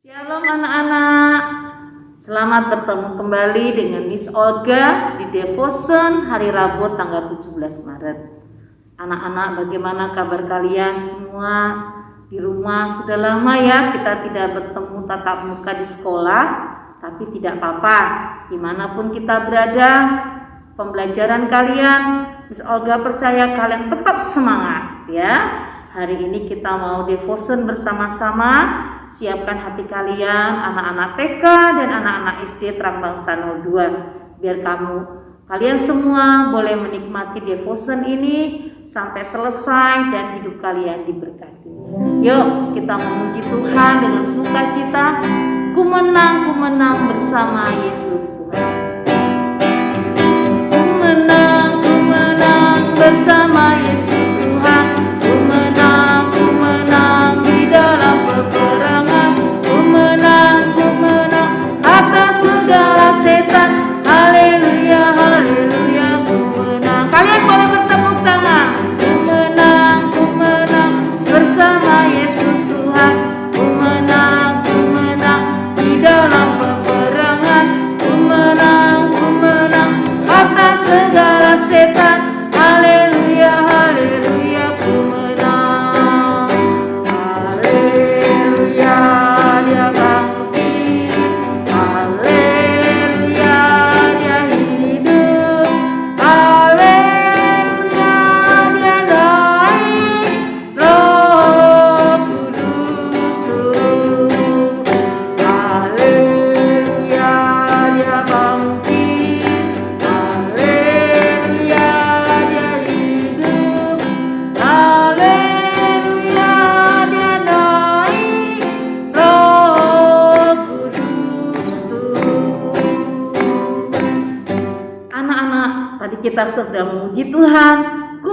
Shalom anak-anak, selamat bertemu kembali dengan Miss Olga di Devotion hari Rabu tanggal 17 Maret. Anak-anak, bagaimana kabar kalian semua? Di rumah sudah lama ya kita tidak bertemu tatap muka di sekolah, tapi tidak apa-apa, dimanapun kita berada, pembelajaran kalian, Miss Olga percaya kalian tetap semangat ya. Hari ini kita mau devotion bersama-sama. Siapkan hati kalian, anak-anak TK dan anak-anak SD Terang Bangsa 02, biar kalian semua boleh menikmati devotion ini sampai selesai dan hidup kalian diberkati. Yuk kita memuji Tuhan dengan sukacita. Ku menang bersama Yesus Tuhan. Ku menang bersama Yesus Tuhan. Ku menang di dalam peperangan. Ku menang atas segala setan. Haleluya, haleluya, ku menang. Kalian boleh bertepuk tangan. Ku menang bersama Yesus Tuhan. Ku menang di dalam peperangan. Ku menang atas segala setan. Haleluya, haleluya, ku menang. Haleluya, dia bangkit. Haleluya, dia hidup. Haleluya, dia naik. Roh Kudus turun. Haleluya, dia bangkit. Haleluya, dia hidup. Haleluya, dia naik. Roh Kudus turun. Anak-anak, tadi kita sudah memuji Tuhan. Ku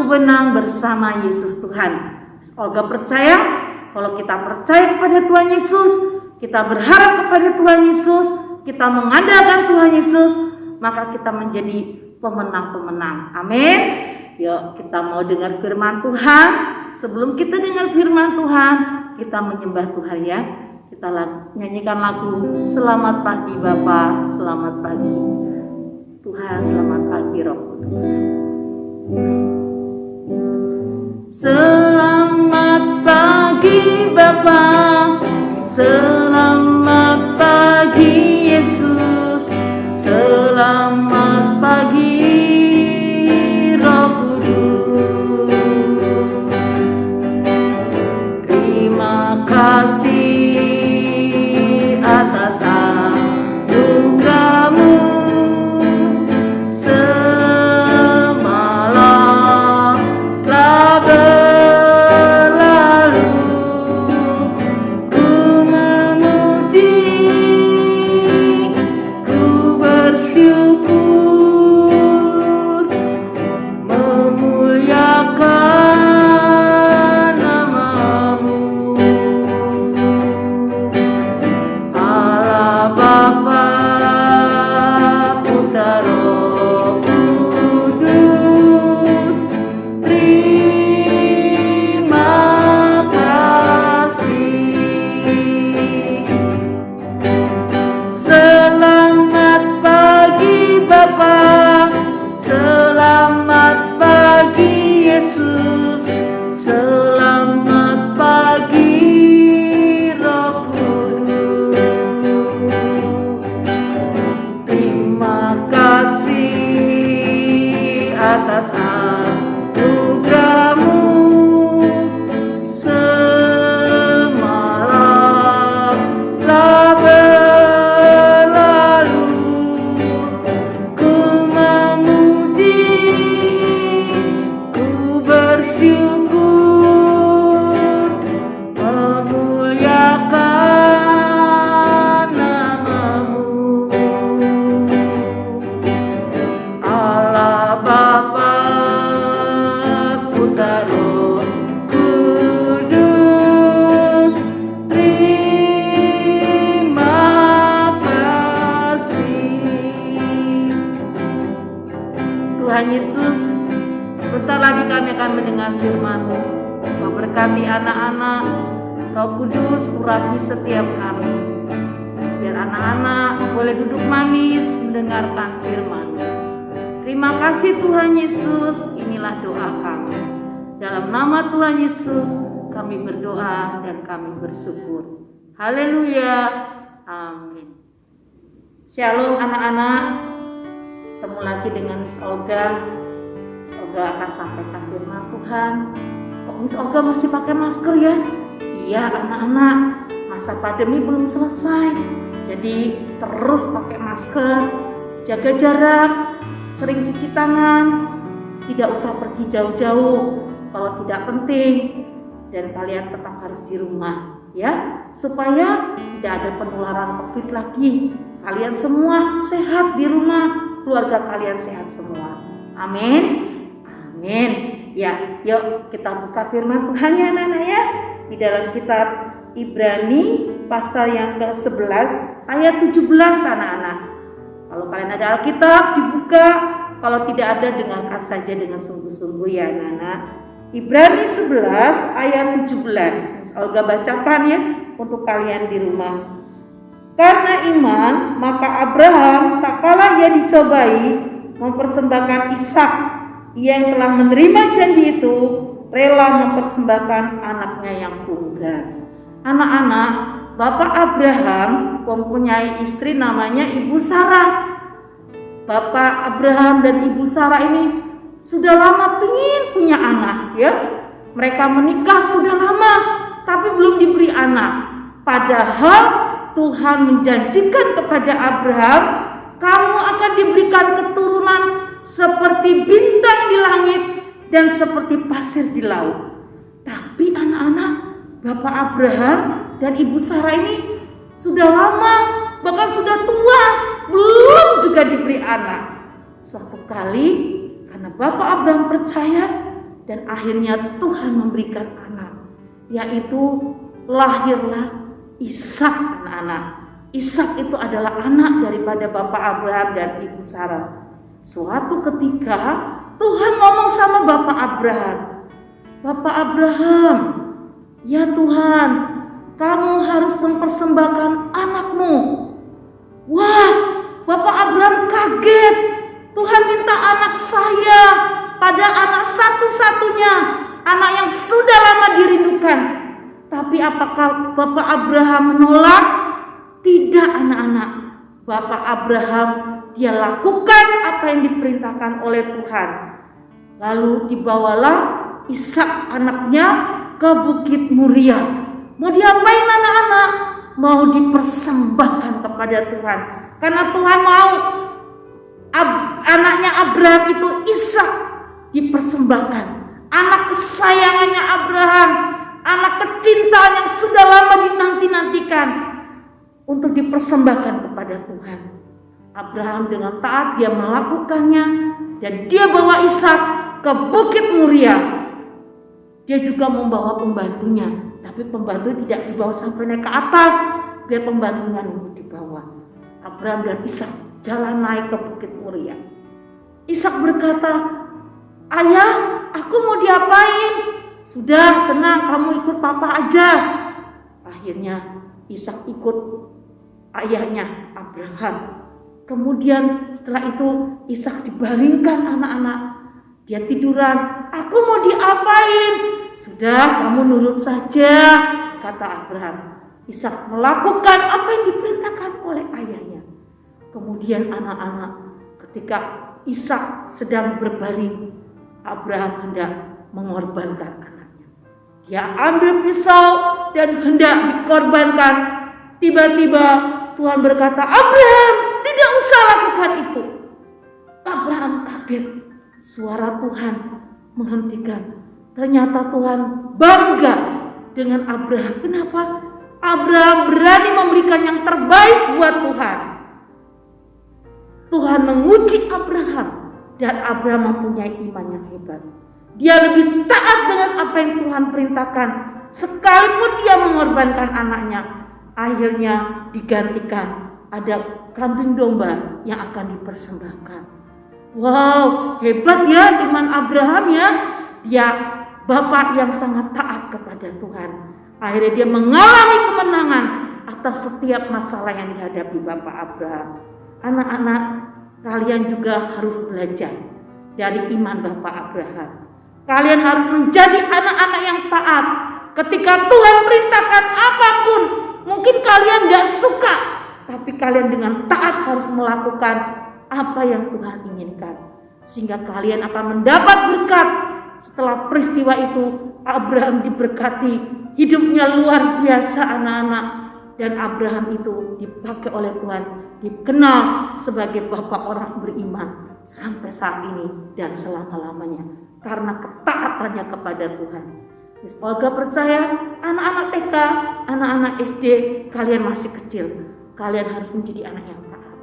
menang bersama Yesus Tuhan. Olga percaya, kalau kita percaya kepada Tuhan Yesus, kita berharap kepada Tuhan Yesus, kita mengandalkan Tuhan Yesus, maka kita menjadi pemenang-pemenang. Amin. Yuk kita mau dengar firman Tuhan. Sebelum kita dengar firman Tuhan, kita menyembah Tuhan ya. Kita nyanyikan lagu Selamat Pagi Bapa, selamat pagi Tuhan, selamat pagi Roh Kudus. Selamat pagi Bapa, selamat pagi Yesus, selamat pagi Roh Kudus. Terima kasih atas anugerah-Mu. Semalam telah berlalu, ku memuji, ku bersyukur, memuliakan nama-Mu. Allah Bapa, Putra, Roh Kudus, terima kasih. Selamat pagi Bapa, selamat pagi Yesus, selamat pagi Roh Kudus. Terima kasih atas anugerah-Mu. Semalam telah berlalu, ku memuji, ku bersyukur, memuliakan nama-Mu. Allah Bapa, Putra, Roh Kudus, terima kasih. Tuhan Yesus, sebentar lagi kami akan mendengar firman-Mu. Kau berkati anak-anak, Roh Kudus urapi setiap kami, biar anak-anak boleh duduk manis mendengarkan firman. Terima kasih Tuhan Yesus, inilah doa kami. Dalam nama Tuhan Yesus kami berdoa dan kami bersyukur. Haleluya, amin. Shalom anak-anak, ketemu lagi dengan Miss Olga. Miss Olga akan sampaikan firman Tuhan. Kok Miss Olga masih pakai masker ya? Iya anak-anak, masa pandemi belum selesai, jadi terus pakai masker, jaga jarak, sering cuci tangan, tidak usah pergi jauh-jauh kalau tidak penting, dan kalian tetap harus di rumah ya, supaya tidak ada penularan COVID lagi. Kalian semua sehat di rumah, keluarga kalian sehat semua. Amin. Amin. Ya, yuk kita buka firman Tuhan ya anak-anak ya. Di dalam kitab Ibrani pasal yang ke-11 ayat 17 anak-anak. Kalau kalian ada Alkitab dibuka, kalau tidak ada dengarkan saja dengan sungguh-sungguh ya anak-anak. Ibrani 11 ayat 17. Olga bacakan ya untuk kalian di rumah. Karena iman, maka Abraham tak kalah ia dicobai mempersembahkan Ishak. Ia yang telah menerima janji itu rela mempersembahkan anaknya yang tunggal. Anak-anak, Bapak Abraham mempunyai istri namanya Ibu Sarah. Bapak Abraham dan Ibu Sarah ini sudah lama ingin punya anak ya. Mereka menikah sudah lama tapi belum diberi anak. Padahal Tuhan menjanjikan kepada Abraham, kamu akan diberikan keturunan seperti bintang di langit dan seperti pasir di laut. Tapi anak-anak, Bapak Abraham dan Ibu Sarah ini sudah lama, bahkan sudah tua, belum juga diberi anak. Suatu kali karena Bapak Abraham percaya dan akhirnya Tuhan memberikan anak, yaitu lahirlah Ishak anak-anak. Ishak itu adalah anak daripada Bapak Abraham dan Ibu Sarah. Suatu ketika Tuhan ngomong sama Bapak Abraham, Bapak Abraham, ya Tuhan, kamu harus mempersembahkan anakmu. Wah, Bapak Abraham kaget. Tuhan minta anak saya, pada anak satu-satunya, anak yang sudah lama dirindukan. Tapi apakah Bapak Abraham menolak? Tidak anak-anak. Bapak Abraham dia lakukan apa yang diperintahkan oleh Tuhan. Lalu dibawalah Ishak anaknya ke Bukit Moria. Mau diapain anak-anak? Mau dipersembahkan kepada Tuhan. Karena Tuhan mau anaknya Abraham itu Ishak dipersembahkan. Anak kesayangannya Abraham, anak kecintaan yang sudah lama dinanti-nantikan untuk dipersembahkan kepada Tuhan. Abraham dengan taat dia melakukannya dan dia bawa Ishak ke Bukit Moria. Dia juga membawa pembantunya, tapi pembantu tidak dibawa sampai naik ke atas, biar pembantunya nunggu di bawah. Abraham dan Ishak jalan naik ke Bukit Moria. Ishak berkata, "Ayah, aku mau diapain?" "Sudah, tenang, kamu ikut papa aja." Akhirnya Ishak ikut ayahnya Abraham. Kemudian setelah itu Ishak dibaringkan anak-anak. Dia tiduran. "Aku mau diapain?" "Sudah, kamu nurut saja," kata Abraham. Ishak melakukan apa yang diperintahkan oleh ayahnya. Kemudian anak-anak, ketika Ishak sedang berbaring, Abraham hendak mengorbankan anaknya. Dia ambil pisau dan hendak dikorbankan. Tiba-tiba Tuhan berkata, "Abraham, tidak usah lakukan itu." Abraham kaget. Suara Tuhan menghentikan. Ternyata Tuhan bangga dengan Abraham. Kenapa? Abraham berani memberikan yang terbaik buat Tuhan. Tuhan menguji Abraham dan Abraham mempunyai iman yang hebat. Dia lebih taat dengan apa yang Tuhan perintahkan. Sekalipun dia mengorbankan anaknya, akhirnya digantikan ada kambing domba yang akan dipersembahkan. Wow, hebat ya iman Abraham ya. Dia bapak yang sangat taat kepada Tuhan. Akhirnya dia mengalami kemenangan atas setiap masalah yang dihadapi Bapak Abraham. Anak-anak, kalian juga harus belajar dari iman Bapak Abraham. Kalian harus menjadi anak-anak yang taat. Ketika Tuhan perintahkan apapun, mungkin kalian gak suka, tapi kalian dengan taat harus melakukan apa yang Tuhan inginkan, sehingga kalian akan mendapat berkat. Setelah peristiwa itu, Abraham diberkati, hidupnya luar biasa anak-anak. Dan Abraham itu dipakai oleh Tuhan, dikenal sebagai bapak orang beriman sampai saat ini dan selama-lamanya karena ketaatannya kepada Tuhan. Miss Olga percaya anak-anak TK, anak-anak SD, kalian masih kecil, kalian harus menjadi anak yang taat.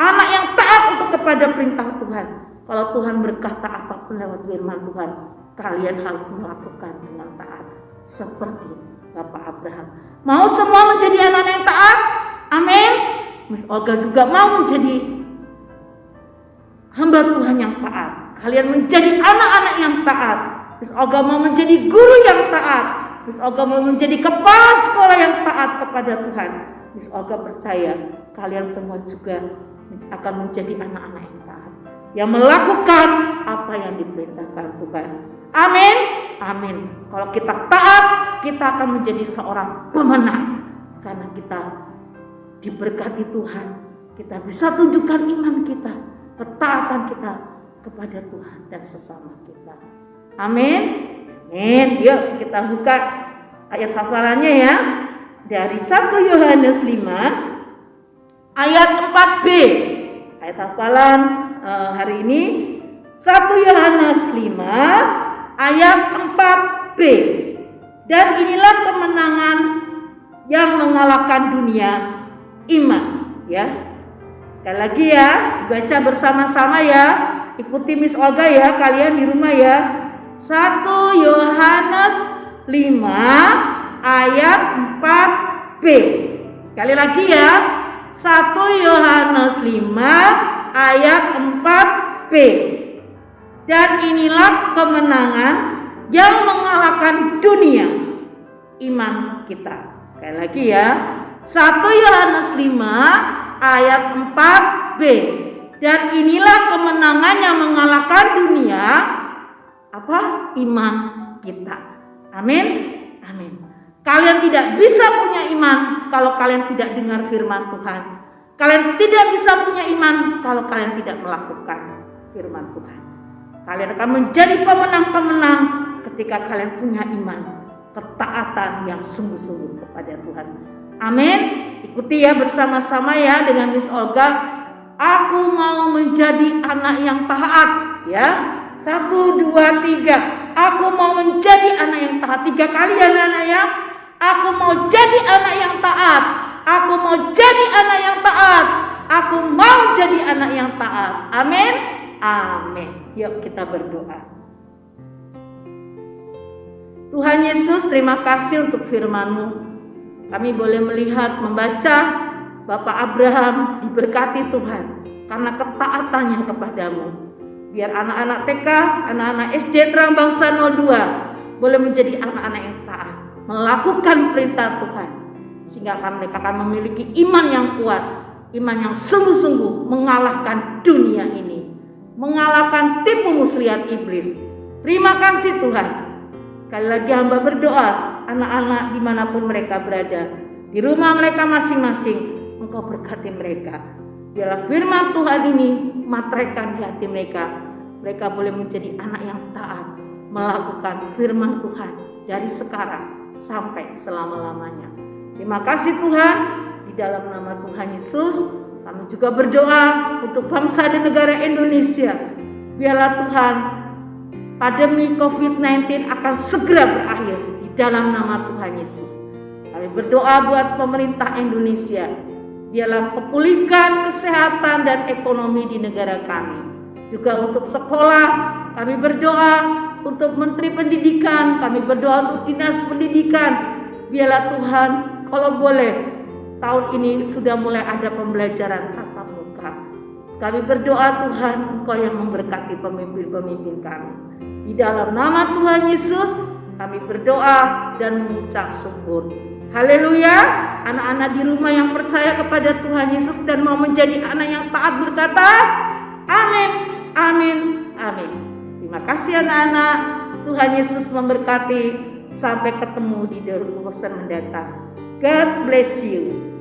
Anak yang taat untuk kepada perintah Tuhan. Kalau Tuhan berkata apapun lewat firman Tuhan, kalian harus melakukan dengan taat seperti Bapak Abraham. Mau semua menjadi anak yang taat? Amin. Miss Olga juga mau menjadi hamba Tuhan yang taat. Kalian menjadi anak-anak yang taat. Miss Olga mau menjadi guru yang taat. Miss Olga mau menjadi kepala sekolah yang taat kepada Tuhan. Miss Olga percaya kalian semua juga akan menjadi anak-anak yang taat, yang melakukan apa yang diperintahkan Tuhan. Amin. Amin. Kalau kita taat, kita akan menjadi seorang pemenang. Karena kita diberkati Tuhan, kita bisa tunjukkan iman kita, ketaatan kita kepada Tuhan dan sesama kita. Amin. Amin. Yuk kita buka ayat hafalannya ya. Dari 1 Yohanes 5 ayat 4b. Ayat hafalan hari ini 1 Yohanes 5 ayat 4b. Dan inilah kemenangan yang mengalahkan dunia, iman. Ya, sekali lagi ya, baca bersama-sama ya. Ikuti Miss Olga ya, kalian di rumah ya. 1 Yohanes 5 ayat 4b. Sekali lagi ya, 1 Yohanes 5 ayat 4b. Dan inilah kemenangan yang mengalahkan dunia, iman kita. Sekali lagi ya, 1 Yohanes 5 ayat 4b. Dan inilah kemenangan yang mengalahkan dunia, apa? Iman kita. Amin. Amin. Kalian tidak bisa punya iman kalau kalian tidak dengar firman Tuhan. Kalian tidak bisa punya iman kalau kalian tidak melakukan firman Tuhan. Kalian akan menjadi pemenang-pemenang ketika kalian punya iman, ketaatan yang sungguh-sungguh kepada Tuhan. Amin. Ikuti ya bersama-sama ya dengan Miss Olga. Aku mau menjadi anak yang taat ya. 1, 2, 3. Aku mau menjadi anak yang taat. 3 kali ya anak ya. Aku mau jadi anak yang taat. Aku mau jadi anak yang taat. Aku mau jadi anak yang taat. Amin. Amin. Yuk kita berdoa. Tuhan Yesus, terima kasih untuk firman-Mu. Kami boleh melihat, membaca Bapak Abraham diberkati Tuhan karena ketaatannya kepadamu. Biar anak-anak TK, anak-anak SD Terang Bangsa 02 boleh menjadi anak-anak yang taat, melakukan perintah Tuhan, sehingga mereka akan memiliki iman yang kuat, iman yang sungguh-sungguh mengalahkan dunia ini, mengalahkan tipu muslihat iblis. Terima kasih Tuhan. Sekali lagi hamba berdoa, anak-anak dimanapun mereka berada, di rumah mereka masing-masing, Engkau berkati mereka. Biarlah firman Tuhan ini materaikan di hati mereka. Mereka boleh menjadi anak yang taat, melakukan firman Tuhan dari sekarang sampai selama-lamanya. Terima kasih Tuhan. Di dalam nama Tuhan Yesus, kami juga berdoa untuk bangsa dan negara Indonesia. Biarlah Tuhan, pandemi COVID-19 akan segera berakhir di dalam nama Tuhan Yesus. Kami berdoa buat pemerintah Indonesia. Biarlah pulihkan kesehatan dan ekonomi di negara kami. Juga untuk sekolah, kami berdoa untuk Menteri Pendidikan, kami berdoa untuk Dinas Pendidikan. Biarlah Tuhan, kalau boleh, tahun ini sudah mulai ada pembelajaran tatap muka. Kami berdoa Tuhan, Engkau yang memberkati pemimpin-pemimpin kami. Di dalam nama Tuhan Yesus kami berdoa dan mengucap syukur. Haleluya. Anak-anak di rumah yang percaya kepada Tuhan Yesus dan mau menjadi anak yang taat berkata, amin, amin, amin. Terima kasih anak-anak. Tuhan Yesus memberkati. Sampai ketemu di devotion mendatang. God bless you.